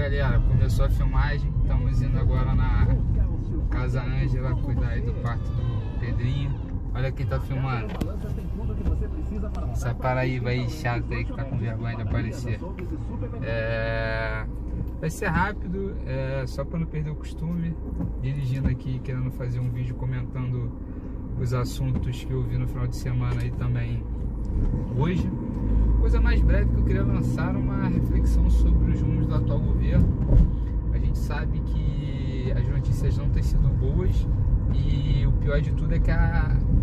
galera, começou a filmagem, estamos indo agora na Casa Ângela cuidar aí do parto do Pedrinho. Olha quem tá filmando. Essa paraíba aí chata aí que tá com vergonha de aparecer. Vai ser rápido, só para não perder o costume. Dirigindo aqui, querendo fazer um vídeo comentando os assuntos que eu vi no final de semana e também hoje. Coisa mais breve que eu queria lançar, uma reflexão sobre os rumos do atual governo. A gente sabe que as notícias não têm sido boas e o pior de tudo é que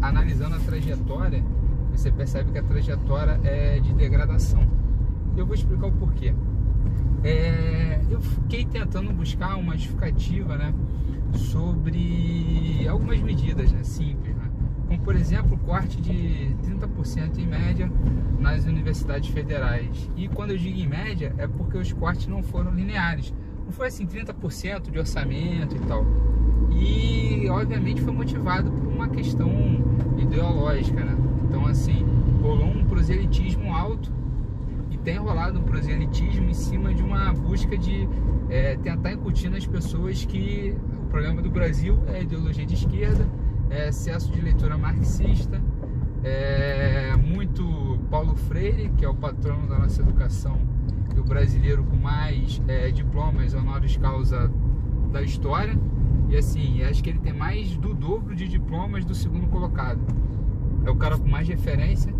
analisando a trajetória, você percebe que a trajetória é de degradação. Eu vou explicar o porquê. Eu fiquei tentando buscar uma justificativa, né, sobre algumas medidas, né, simples, né? Como por exemplo o corte de 30% em média nas universidades federais. E quando eu digo em média é porque os cortes não foram lineares, não foi assim 30% de orçamento e tal. E obviamente foi motivado por uma questão ideológica, né? Então assim, rolou um proselitismo alto e tem rolado um proselitismo em cima de uma busca de tentar incutir nas pessoas que o problema do Brasil é a ideologia de esquerda, excesso de leitura marxista, muito Paulo Freire, que é o patrono da nossa educação e o brasileiro com mais diplomas honoris causa da história. E assim, acho que ele tem mais do dobro de diplomas do segundo colocado. É o cara com mais referência,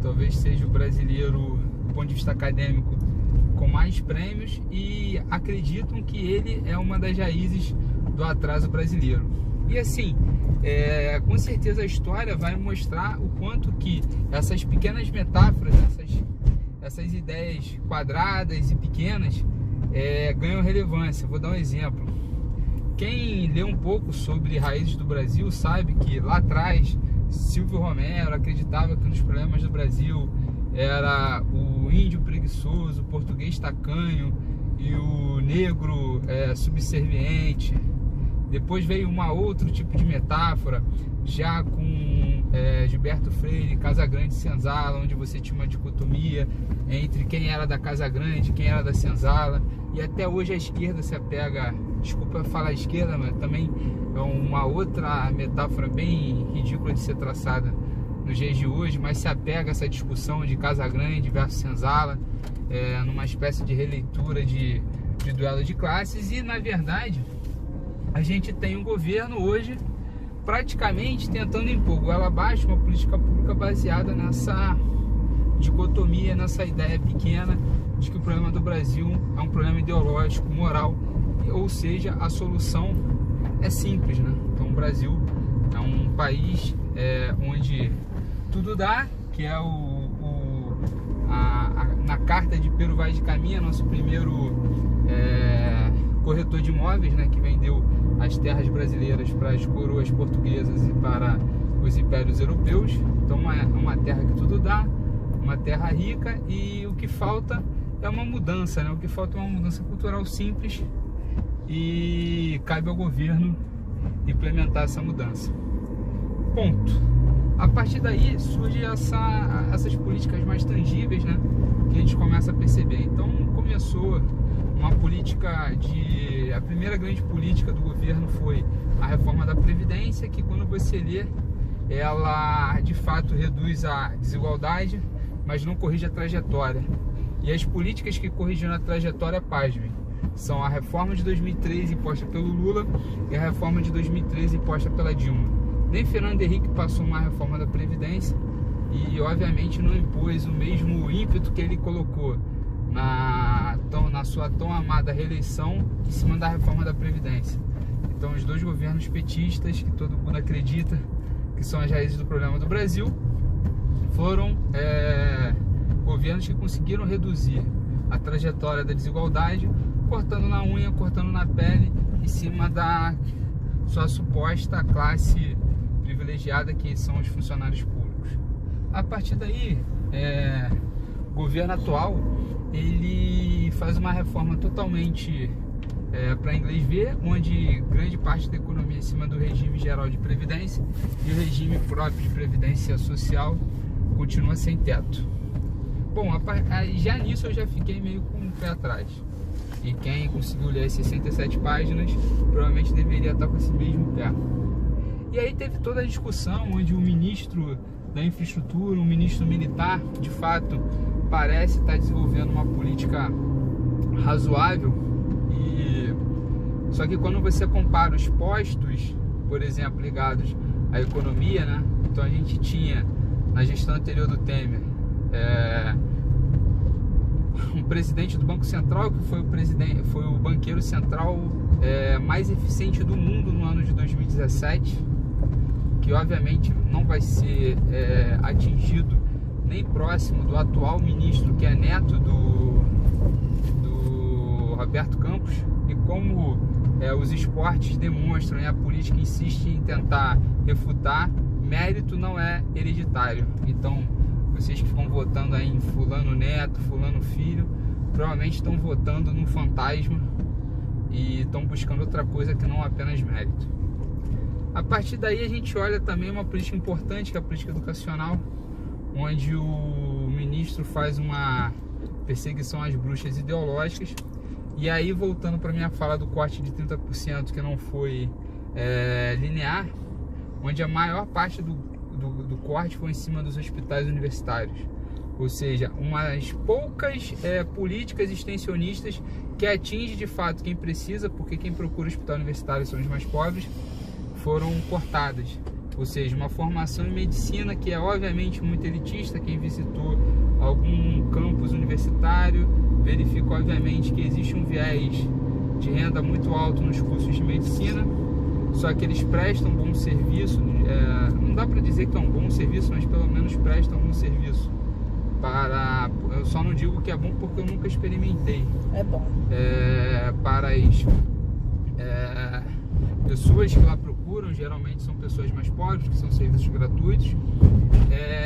talvez seja o brasileiro, do ponto de vista acadêmico, com mais prêmios, e acreditam que ele é uma das raízes do atraso brasileiro. E assim, com certeza a história vai mostrar o quanto que essas pequenas metáforas, essas ideias quadradas e pequenas ganham relevância. Vou dar um exemplo. Quem lê um pouco sobre raízes do Brasil sabe que lá atrás Silvio Romero acreditava que um dos problemas do Brasil era o índio preguiçoso, o português tacanho e o negro subserviente. Depois veio outro tipo de metáfora, já com Gilberto Freire, Casa Grande e Senzala, onde você tinha uma dicotomia entre quem era da Casa Grande e quem era da Senzala. E até hoje a esquerda se apega, desculpa falar esquerda, mas também é uma outra metáfora bem ridícula de ser traçada nos dias de hoje, mas se apega a essa discussão de Casa Grande versus Senzala, numa espécie de releitura de duelo de classes. E na verdade a gente tem um governo hoje praticamente tentando impor goela abaixo uma política pública baseada nessa dicotomia, nessa ideia pequena de que o problema do Brasil é um problema ideológico, moral, ou seja, a solução é simples, né? Então o Brasil é um país onde tudo dá, que é na carta de Pero Vaz de Caminha, nosso primeiro corretor de imóveis, né, que vendeu as terras brasileiras para as coroas portuguesas e para os impérios europeus. Então uma terra que tudo dá, uma terra rica, e o que falta é uma mudança, né? O que falta é uma mudança cultural simples e cabe ao governo implementar essa mudança. Ponto. A partir daí surgem essas políticas mais tangíveis, né, que a gente começa a perceber. Então começou uma política a primeira grande política do governo foi a reforma da Previdência, que quando você lê, ela de fato reduz a desigualdade, mas não corrige a trajetória. E as políticas que corrigiram a trajetória, pasmem, são a reforma de 2013 imposta pelo Lula e a reforma de 2013 imposta pela Dilma. Nem Fernando Henrique passou uma reforma da Previdência e obviamente não impôs o mesmo ímpeto que ele colocou na sua tão amada reeleição em cima da reforma da Previdência. Então os dois governos petistas, que todo mundo acredita que são as raízes do problema do Brasil, foram governos que conseguiram reduzir a trajetória da desigualdade, cortando na unha, cortando na pele, em cima da sua suposta classe privilegiada, que são os funcionários públicos. A partir daí, o governo atual ele faz uma reforma totalmente para inglês ver, onde grande parte da economia é em cima do regime geral de previdência e o regime próprio de previdência social continua sem teto. Bom, já nisso eu já fiquei meio com o pé atrás. E quem conseguiu ler as 67 páginas provavelmente deveria estar com esse mesmo pé. E aí teve toda a discussão onde o ministro da infraestrutura, um ministro militar, de fato parece estar desenvolvendo uma política razoável. Só que quando você compara os postos, por exemplo, ligados à economia, né? Então a gente tinha na gestão anterior do Temer um presidente do Banco Central que foi o banqueiro central mais eficiente do mundo no ano de 2017, que obviamente não vai ser atingido nem próximo do atual ministro, que é neto do Roberto Campos. E como os esportes demonstram e a política insiste em tentar refutar, mérito não é hereditário. Então vocês que ficam votando aí em fulano neto, fulano filho, provavelmente estão votando no fantasma e estão buscando outra coisa que não apenas mérito. A partir daí a gente olha também uma política importante, que é a política educacional, onde o ministro faz uma perseguição às bruxas ideológicas. E aí, voltando para minha fala do corte de 30% que não foi linear, onde a maior parte do corte foi em cima dos hospitais universitários. Ou seja, umas poucas políticas extensionistas que atingem de fato quem precisa, porque quem procura hospital universitário são os mais pobres, foram cortadas. Ou seja, uma formação em medicina que é obviamente muito elitista. Quem visitou algum campus universitário verifica obviamente que existe um viés de renda muito alto nos cursos de medicina, só que eles prestam bom serviço, não dá para dizer que é um bom serviço, mas pelo menos prestam um bom serviço. Eu só não digo que é bom porque eu nunca experimentei. É bom. Para as pessoas que lá procuram, geralmente são pessoas mais pobres, que são serviços gratuitos,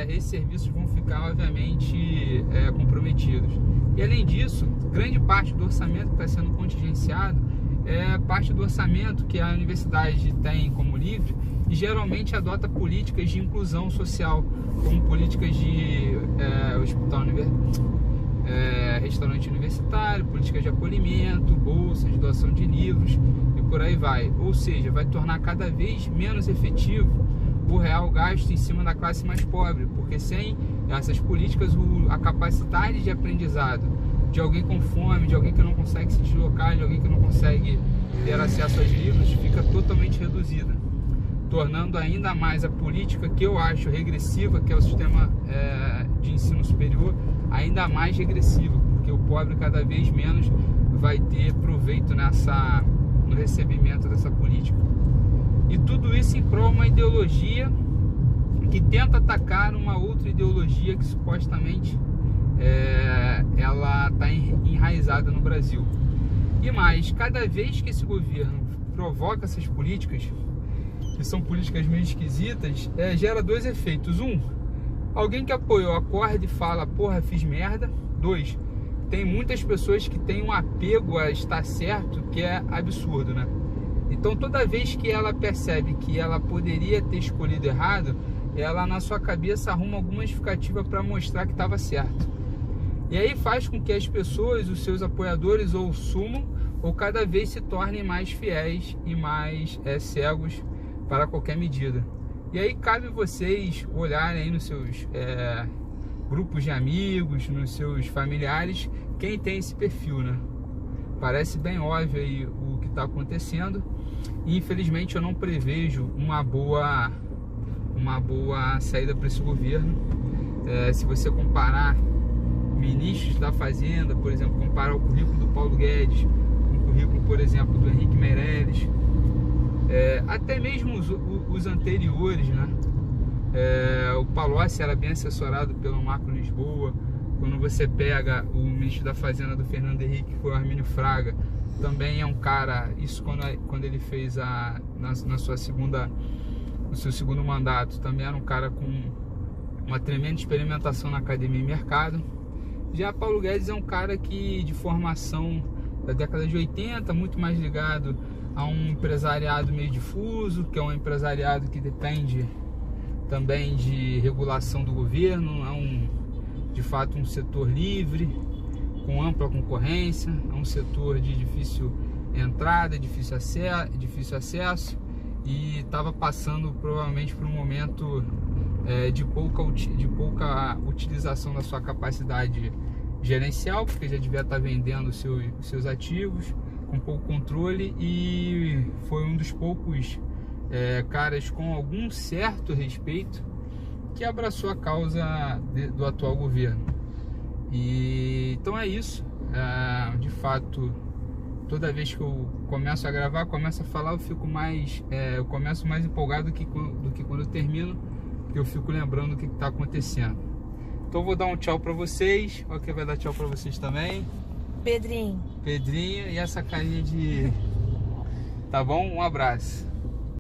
esses serviços vão ficar obviamente comprometidos. E além disso, grande parte do orçamento que está sendo contingenciado é parte do orçamento que a universidade tem como livre e geralmente adota políticas de inclusão social, como políticas de restaurante universitário, políticas de acolhimento, bolsas, doação de livros e por aí vai. Ou seja, vai tornar cada vez menos efetivo o real gasto em cima da classe mais pobre, porque sem essas políticas a capacidade de aprendizado de alguém com fome, de alguém que não consegue se deslocar, de alguém que não consegue ter acesso aos livros, fica totalmente reduzida, tornando ainda mais a política, que eu acho regressiva, que é o sistema de ensino superior, ainda mais regressiva, porque o pobre cada vez menos vai ter proveito no recebimento dessa política. E tudo isso em prol de uma ideologia que tenta atacar uma outra ideologia que supostamente ela está enraizada no Brasil. E mais, cada vez que esse governo provoca essas políticas, que são políticas meio esquisitas, gera dois efeitos. Um, alguém que apoiou acorda e fala, porra, fiz merda. Dois, tem muitas pessoas que têm um apego a estar certo que é absurdo, né? Então toda vez que ela percebe que ela poderia ter escolhido errado, ela na sua cabeça arruma alguma justificativa para mostrar que estava certo. E aí faz com que as pessoas, os seus apoiadores, ou sumam ou cada vez se tornem mais fiéis e mais cegos para qualquer medida. E aí cabe vocês olharem aí nos seus grupos de amigos, nos seus familiares, quem tem esse perfil, né? Parece bem óbvio aí o que está acontecendo e infelizmente eu não prevejo uma boa saída para esse governo. Se você comparar ministros da Fazenda, por exemplo, comparar o currículo do Paulo Guedes com o currículo, por exemplo, do Henrique Meirelles, até mesmo os anteriores, né? O Palocci era bem assessorado pelo Marco Lisboa. Quando você pega o ministro da Fazenda do Fernando Henrique, que foi o Armínio Fraga, também é um cara, isso quando ele fez no seu segundo mandato, também era um cara com uma tremenda experimentação na academia e mercado. Já Paulo Guedes é um cara que de formação da década de 80, muito mais ligado a um empresariado meio difuso, que é um empresariado que depende também de regulação do governo, de fato um setor livre, com ampla concorrência, é um setor de difícil entrada, difícil acesso, e estava passando provavelmente por um momento de pouca utilização da sua capacidade gerencial, porque já devia estar vendendo seus ativos com pouco controle, e foi um dos poucos caras com algum certo respeito que abraçou a causa do atual governo. E então é isso. De fato, toda vez que eu começo a gravar, começo a falar, eu começo mais empolgado do que quando eu termino, porque eu fico lembrando o que está acontecendo. Então vou dar um tchau para vocês. Olha quem vai dar tchau para vocês também. Pedrinho. Pedrinho, e essa carinha de... Tá bom? Um abraço.